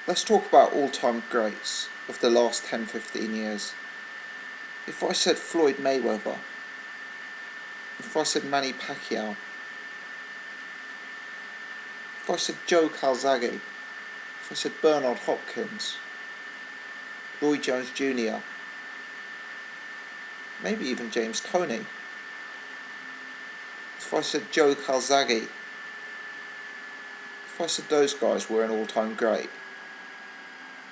Let's talk about all-time greats of the last 10-15 years. If I said Floyd Mayweather, if I said Manny Pacquiao, if I said Joe Calzaghe, if I said Bernard Hopkins, Roy Jones Jr., maybe even James Toney, if I said Joe Calzaghe, if I said those guys were an all-time great,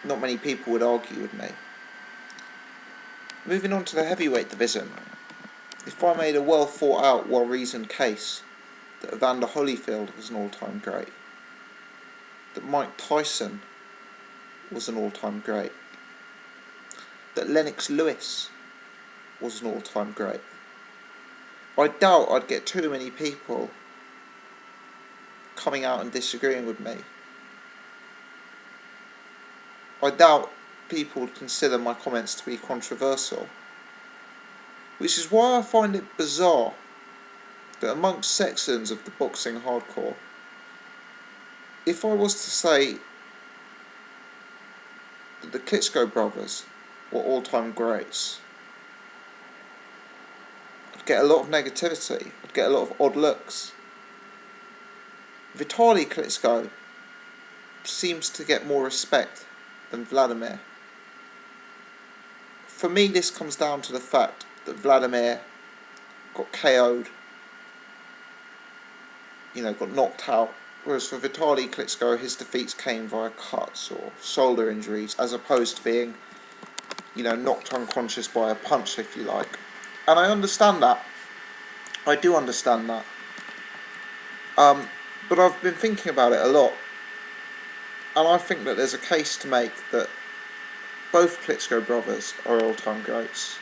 not many people would argue with me. Moving on to the heavyweight division, if I made a well thought out, well reasoned case that Evander Holyfield was an all-time great, that Mike Tyson was an all-time great, that Lennox Lewis was an all-time great, I doubt I'd get too many people coming out and disagreeing with me. I doubt people would consider my comments to be controversial, which is why I find it bizarre that amongst sections of the boxing hardcore, if I was to say that the Klitschko brothers were all-time greats, I'd get a lot of negativity, I'd get a lot of odd looks. Vitali Klitschko seems to get more respect than Wladamir. For me, this comes down to the fact that Wladamir got KO'd, got knocked out, whereas for Vitali Klitschko, his defeats came via cuts or shoulder injuries, as opposed to being, knocked unconscious by a punch, if you like. And I understand that. I do understand that. But I've been thinking about it a lot, and I think that there's a case to make that both Klitschko brothers are all-time greats.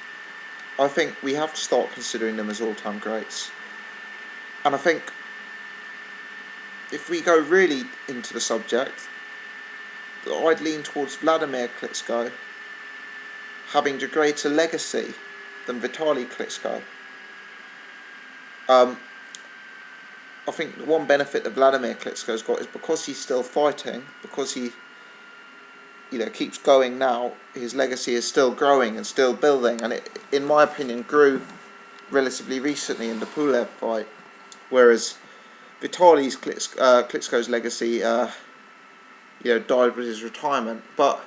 I think we have to start considering them as all-time greats. And I think if we go really into the subject, I'd lean towards Wladimir Klitschko having a greater legacy than Vitali Klitschko. I think the one benefit that Wladimir Klitschko's got is because he's still fighting, because he keeps going now, his legacy is still growing and still building, and it, in my opinion, grew relatively recently in the Pulev fight, whereas Vitali Klitschko's legacy died with his retirement. But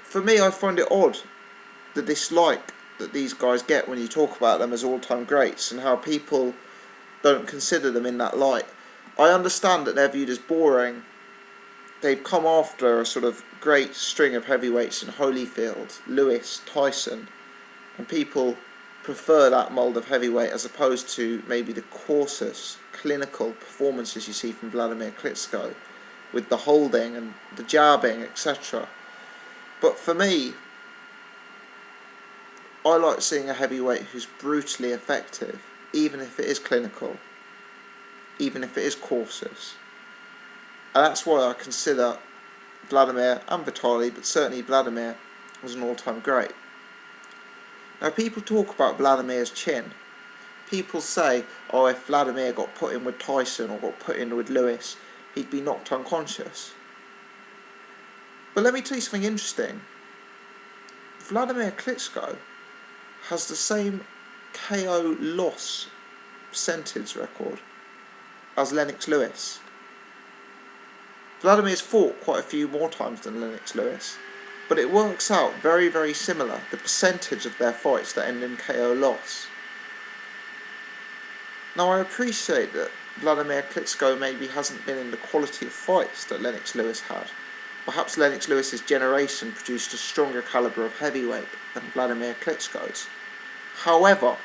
for me, I find it odd, the dislike that these guys get when you talk about them as all-time greats, and how people don't consider them in that light. I understand that they're viewed as boring. They've come after a sort of great string of heavyweights in Holyfield, Lewis, Tyson, and people prefer that mould of heavyweight as opposed to maybe the coarsest, clinical performances you see from Wladimir Klitschko, with the holding and the jabbing, etc. But for me, I like seeing a heavyweight who's brutally effective, even if it is clinical, even if it is courses. And that's why I consider Wladimir and Vitali, but certainly Wladimir, was an all-time great. Now, people talk about Wladimir's chin. People say, oh, if Wladimir got put in with Tyson or got put in with Lewis, he'd be knocked unconscious. But let me tell you something interesting. Wladimir Klitschko has the same KO loss percentage record as Lennox Lewis. Wladimir's fought quite a few more times than Lennox Lewis, but it works out very, very similar, the percentage of their fights that end in KO loss. Now, I appreciate that Wladimir Klitschko maybe hasn't been in the quality of fights that Lennox Lewis had. Perhaps Lennox Lewis's generation produced a stronger calibre of heavyweight than Wladimir Klitschko's. However,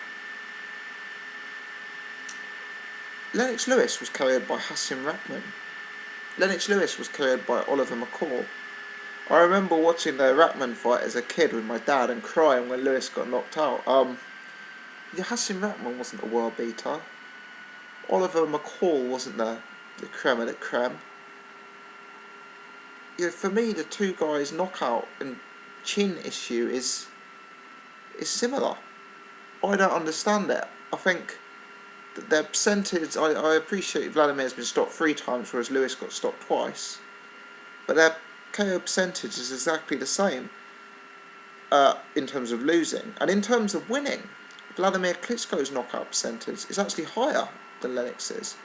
Lennox Lewis was KO'd by Hasim Rahman. Lennox Lewis was KO'd by Oliver McCall. I remember watching the Rahman fight as a kid with my dad and crying when Lewis got knocked out. Hasim Rahman wasn't a world beater. Oliver McCall wasn't the creme of the creme. For me, the two guys' knockout and chin issue is similar. I don't understand it. I think that their percentage, I appreciate Vladimir's been stopped 3 times, whereas Lewis got stopped twice. but their KO percentage is exactly the same in terms of losing. And in terms of winning, Wladamir Klitschko's knockout percentage is actually higher than Lennox's.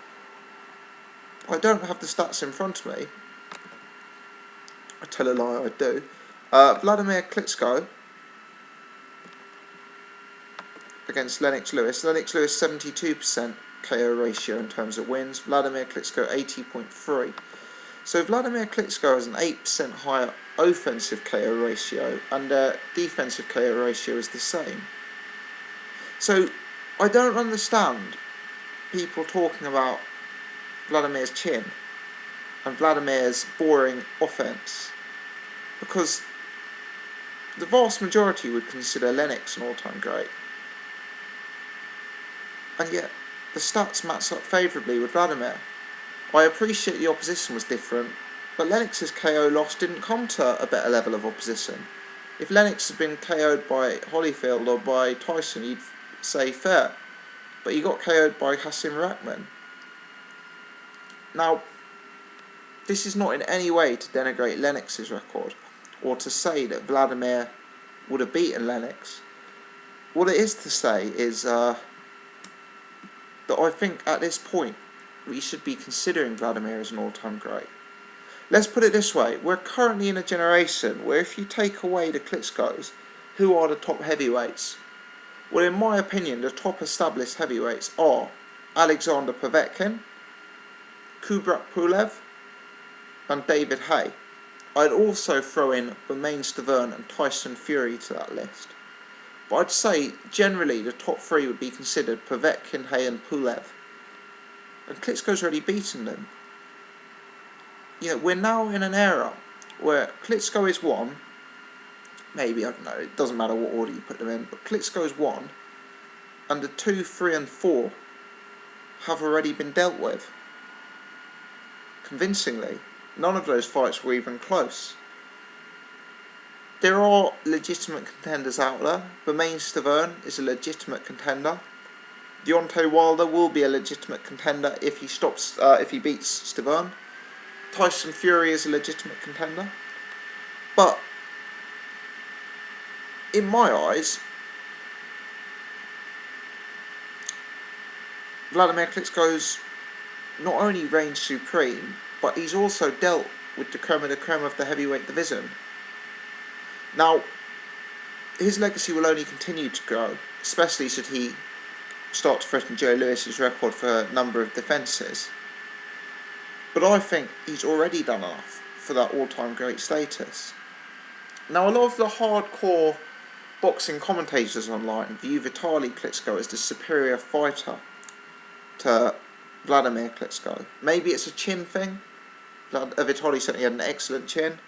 I don't have the stats in front of me. I tell a lie, I do. Wladimir Klitschko against Lennox Lewis. Lennox Lewis 72% KO ratio in terms of wins. Wladimir Klitschko 80.3. So Wladimir Klitschko has an 8% higher offensive KO ratio, and defensive KO ratio is the same. So I don't understand people talking about Wladamir's chin and Wladamir's boring offense, because the vast majority would consider Lennox an all-time great, and yet the stats match up favourably with Wladimir. I appreciate the opposition was different, but Lennox's KO loss didn't come to a better level of opposition. If Lennox had been KO'd by Holyfield or by Tyson, you'd say fair, but he got KO'd by Hasim Rahman. Now, this is not in any way to denigrate Lennox's record, or to say that Wladimir would have beaten Lennox. What it is to say is that I think at this point we should be considering Wladimir as an all-time great. Let's put it this way, we're currently in a generation where if you take away the Klitschkos, who are the top heavyweights? Well, in my opinion, the top established heavyweights are Alexander Povetkin, Kubrat Pulev, and David Haye. I'd also throw in Bermane Stiverne and Tyson Fury to that list. But I'd say generally the top three would be considered Povetkin, Haye and Pulev. And Klitschko's already beaten them. You know, we're now in an era where Klitschko is one, maybe, I don't know, it doesn't matter what order you put them in, but Klitschko's one, and the 2, 3 and 4 have already been dealt with. Convincingly. None of those fights were even close. There are legitimate contenders out there. Bermane Stiverne is a legitimate contender. Deontay Wilder will be a legitimate contender if he beats Stiverne. Tyson Fury is a legitimate contender. But in my eyes, Wladimir Klitschko's not only reigned supreme, but he's also dealt with the creme of the heavyweight division. Now, his legacy will only continue to grow, especially should he start to threaten Joe Lewis's record for a number of defences. But I think he's already done enough for that all-time great status. Now, a lot of the hardcore boxing commentators online view Vitali Klitschko as the superior fighter to Wladimir Klitschko. Maybe it's a chin thing. Vitali certainly had an excellent chin.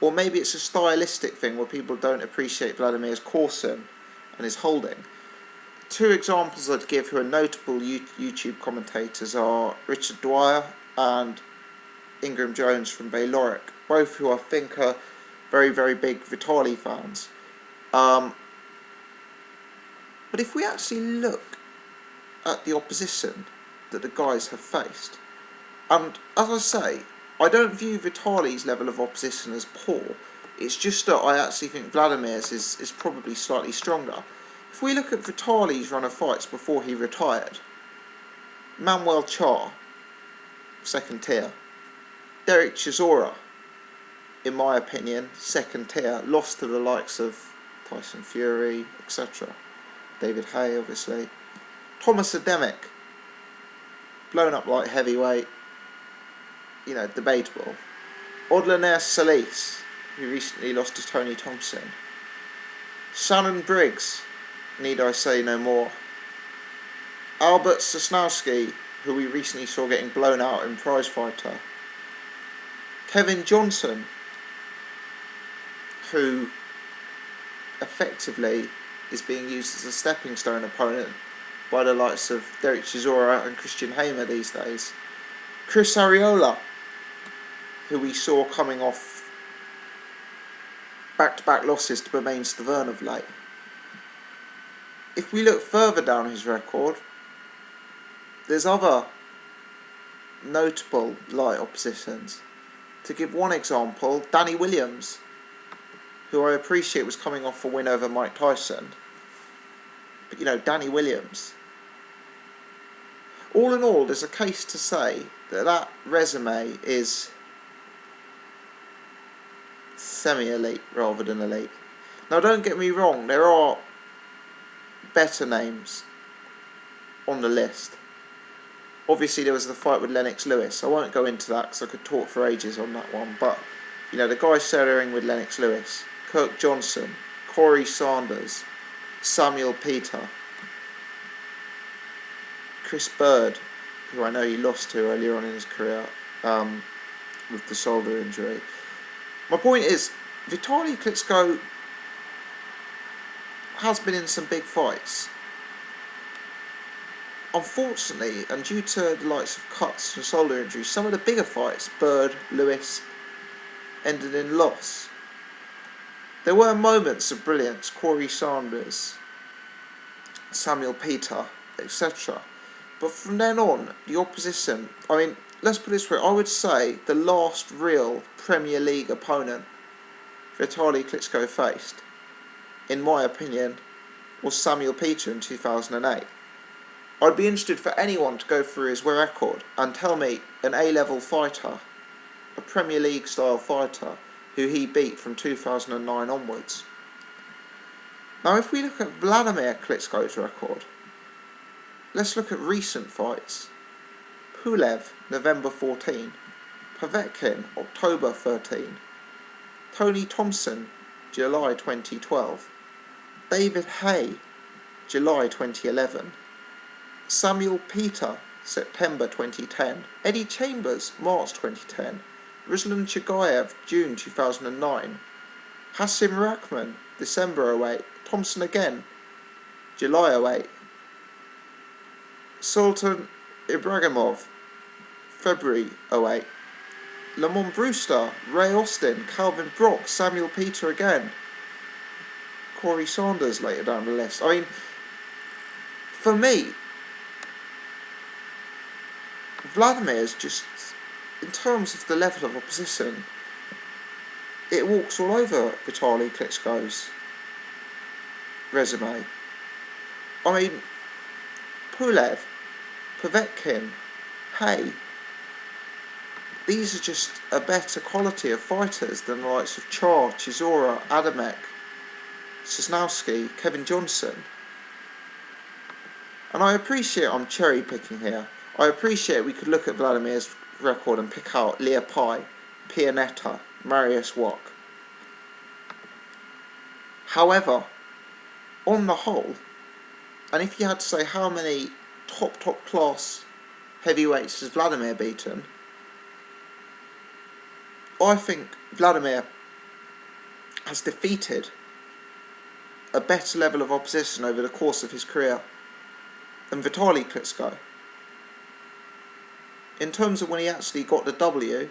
Or maybe it's a stylistic thing where people don't appreciate Wladamir's coursing and his holding. Two examples I'd give who are notable YouTube commentators are Richard Dwyer and Ingram Jones from Bayloric, both who I think are very, very big Vitali fans. But if we actually look at the opposition that the guys have faced, and as I say, I don't view Vitali's level of opposition as poor, it's just that I actually think Wladamir's is probably slightly stronger. If we look at Vitali's run of fights before he retired, Manuel Charr, second tier. Derek Chisora, in my opinion, second tier, lost to the likes of Tyson Fury, etc. David Haye, obviously. Thomas Ademic, blown up like heavyweight, you know, debatable. Wladimir Salis, who recently lost to Tony Thompson. Shannon Briggs, need I say no more. Albert Sosnowski, who we recently saw getting blown out in Prize Fighter. Kevin Johnson, who effectively is being used as a stepping stone opponent by the likes of Derek Chisora and Christian Hamer these days. Chris Arreola, who we saw coming off back-to-back losses to Bermane Stiverne of late. If we look further down his record, there's other notable light oppositions. To give one example, Danny Williams, who I appreciate was coming off a win over Mike Tyson. But, Danny Williams. All in all, there's a case to say that resume is semi-elite rather than elite. Now, don't get me wrong, there are better names on the list. Obviously, there was the fight with Lennox Lewis. I won't go into that because I could talk for ages on that one. But, the guy sharing with Lennox Lewis, Kirk Johnson, Corey Sanders, Samuel Peter, Chris Bird, who I know he lost to earlier on in his career with the shoulder injury. My point is, Vitali Klitschko has been in some big fights. Unfortunately, and due to the likes of cuts and shoulder injuries, some of the bigger fights, Bird, Lewis, ended in loss. There were moments of brilliance, Corey Sanders, Samuel Peter, etc. But from then on, the opposition, let's put it this way, I would say the last real Premier League opponent Vitali Klitschko faced, in my opinion, was Samuel Peter in 2008. I'd be interested for anyone to go through his record and tell me an A-level fighter, a Premier League style fighter, who he beat from 2009 onwards. Now, if we look at Wladamir Klitschko's record, let's look at recent fights. Pulev, November 14. Povetkin, October 13. Tony Thompson, July 2012. David Hay, July 2011. Samuel Peter, September 2010. Eddie Chambers, March 2010. Ruslan Chagayev, June 2009. Hasim Rahman, December 08. Thompson again, July 08. Sultan Ibragimov, February 08. Lamont Brewster, Ray Austin, Calvin Brock, Samuel Peter again. Corey Sanders later down the list. For me, Vladimir's just, in terms of the level of opposition, it walks all over Vitali Klitschko's resume. Pulev, Povetkin, Hay, these are just a better quality of fighters than the likes of Char, Chisora, Adamek, Sosnowski, Kevin Johnson. And I appreciate I'm cherry picking here. I appreciate we could look at Vladimir's record and pick out Leopai, Pianetta, Marius Wack. However, on the whole, and if you had to say how many top class heavyweights has Wladamir beaten, I think Wladamir has defeated a better level of opposition over the course of his career than Vitali Klitschko. In terms of when he actually got the W,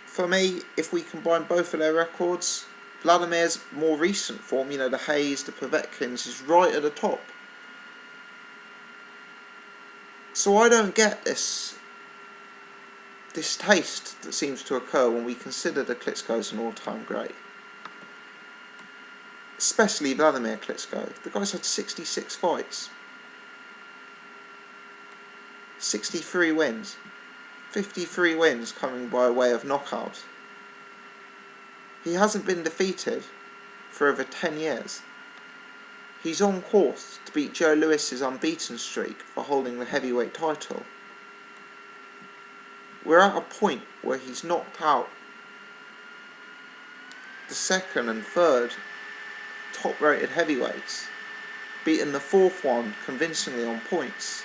for me, if we combine both of their records, Vladimir's more recent form, the Hayes, the Povetkins, is right at the top. So I don't get this distaste that seems to occur when we consider the Klitschko's an all-time great. Especially Wladamir Klitschko. The guy's had 66 fights. 63 wins. 53 wins coming by way of knockout. He hasn't been defeated for over 10 years. He's on course to beat Joe Lewis's unbeaten streak for holding the heavyweight title. We're at a point where he's knocked out the second and third top rated heavyweights, beaten the fourth one convincingly on points.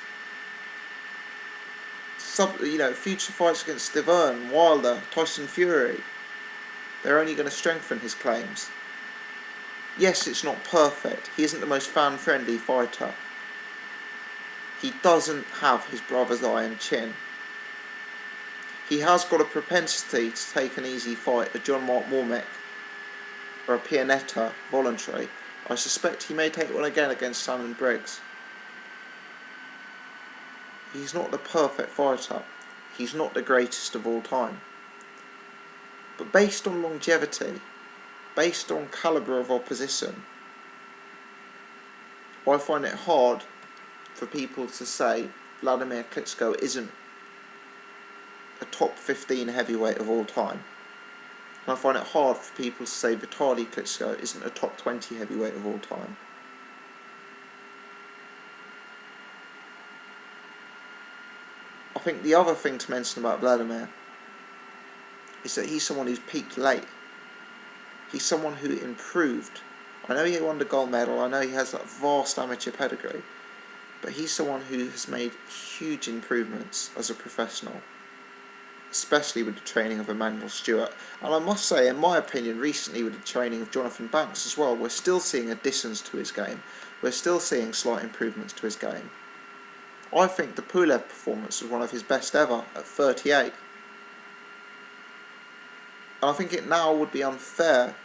Future fights against Deverne, Wilder, Tyson Fury, they're only going to strengthen his claims. Yes, it's not perfect. He isn't the most fan-friendly fighter. He doesn't have his brother's iron chin. He has got a propensity to take an easy fight, a John Mark Mormick or a Pianetta voluntary. I suspect he may take one again against Simon Briggs. He's not the perfect fighter. He's not the greatest of all time. But based on longevity, based on calibre of opposition, I find it hard for people to say Wladamir Klitschko isn't a top 15 heavyweight of all time. And I find it hard for people to say Vitali Klitschko isn't a top 20 heavyweight of all time. I think the other thing to mention about Wladamir is that he's someone who's peaked late. He's someone who improved. I know he won the gold medal, I know he has that vast amateur pedigree, but he's someone who has made huge improvements as a professional, especially with the training of Emmanuel Stewart. And I must say, in my opinion, recently with the training of Jonathan Banks as well, we're still seeing additions to his game. We're still seeing slight improvements to his game. I think the Pulev performance was one of his best ever at 38. And I think it now would be unfair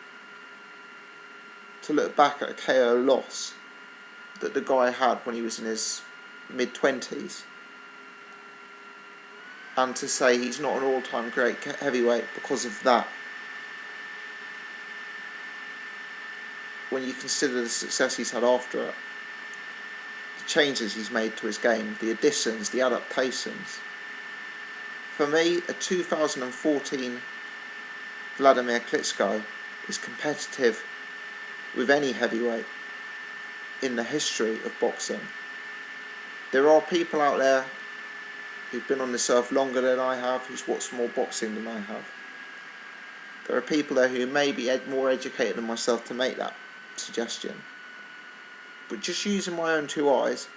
to look back at a KO loss that the guy had when he was in his mid-20s and to say he's not an all-time great heavyweight because of that, when you consider the success he's had after it, the changes he's made to his game, the additions, the adaptations. For me, a 2014 Wladamir Klitschko is competitive with any heavyweight in the history of boxing. There are people out there who've been on this earth longer than I have, who's watched more boxing than I have. There are people there who may be more educated than myself to make that suggestion. But just using my own two eyes,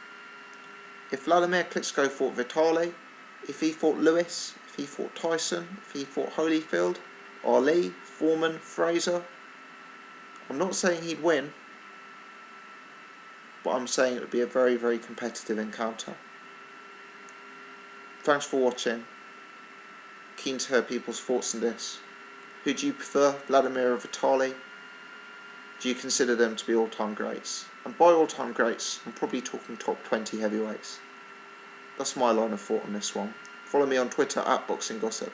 if Wladamir Klitschko fought Vitali, if he fought Lewis, if he fought Tyson, if he fought Holyfield, Ali, Foreman, Fraser, I'm not saying he'd win, but I'm saying it would be a very, very competitive encounter. Thanks for watching. Keen to hear people's thoughts on this. Who do you prefer, Wladamir or Vitali? Do you consider them to be all-time greats? And by all-time greats, I'm probably talking top 20 heavyweights. That's my line of thought on this one. Follow me on Twitter @BoxingGossip.